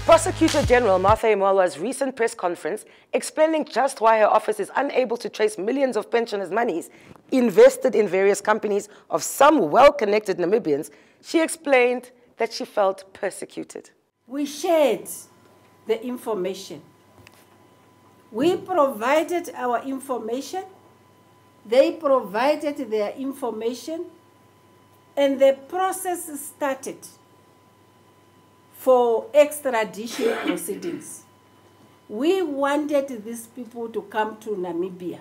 Prosecutor-General Martha Imalwa's recent press conference explaining just why her office is unable to trace millions of pensioners' monies invested in various companies of some well-connected Namibians, she explained that she felt persecuted. We shared the information. We provided our information, they provided their information, and the process started for extradition proceedings. We wanted these people to come to Namibia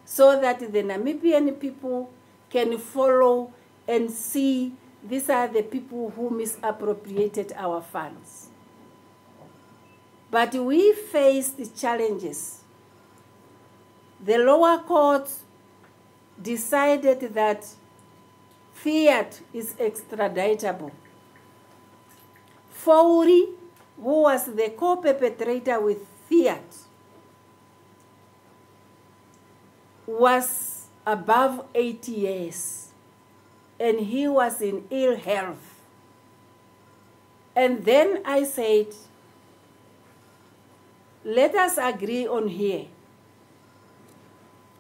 so that the Namibian people can follow and see these are the people who misappropriated our funds. But we faced challenges. The lower court decided that fiat is extraditable. Fourie, who was the co-perpetrator with fiat, was above 80 years, and he was in ill health. And then I said, let us agree on here.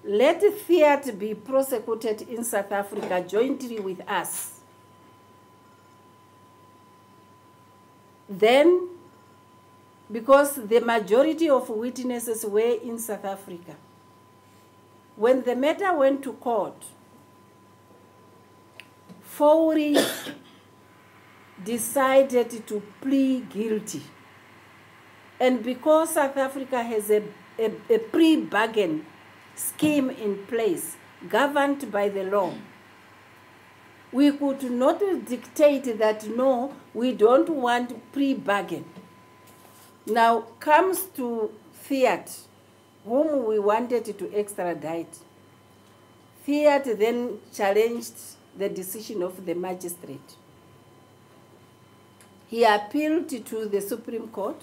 Let fiat be prosecuted in South Africa jointly with us. Then, because the majority of witnesses were in South Africa, when the matter went to court, Fourie decided to plead guilty. And because South Africa has a pre-bargain scheme in place, governed by the law, we could not dictate that, no, we don't want pre-bargain. Now comes to fiat, whom we wanted to extradite. Fiat then challenged the decision of the magistrate. He appealed to the Supreme Court,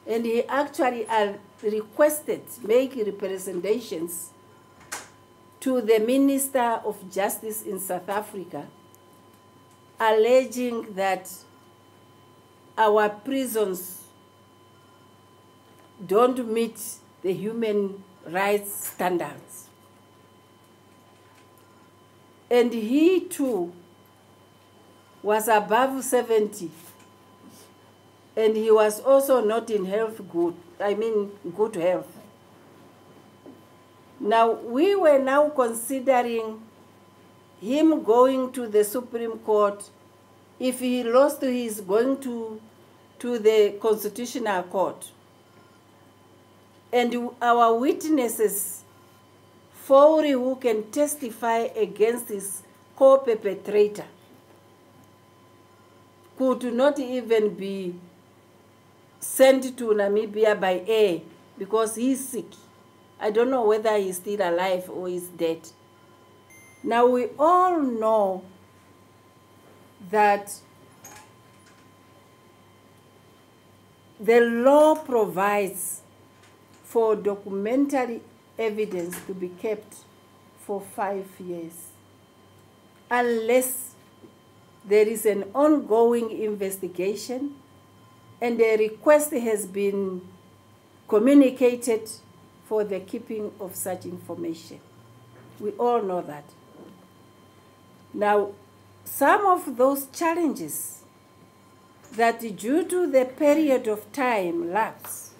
and he actually requested, make representations to the Minister of Justice in South Africa, alleging that our prisons don't meet the human rights standards. And he too was above 70, and he was also not in good health. Now, we were now considering him going to the Supreme Court. If he lost, he is going to the Constitutional Court. And our witnesses, Fourie, who can testify against his co-perpetrator, could not even be sent to Namibia by air because he's sick. I don't know whether he's still alive or he's dead. Now we all know that the law provides for documentary evidence to be kept for 5 years, unless there is an ongoing investigation and a request has been communicated for the keeping of such information. We all know that. Now, some of those challenges that due to the period of time lapse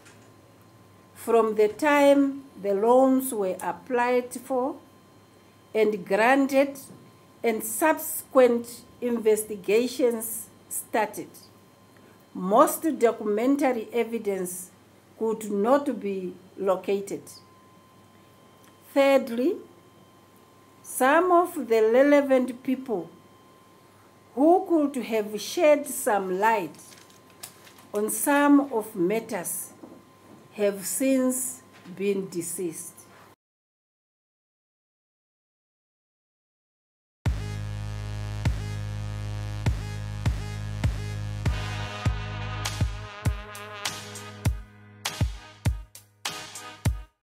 from the time the loans were applied for and granted and subsequent investigations started, most documentary evidence could not be located. Thirdly, some of the relevant people who could have shed some light on some of matters have since been deceased.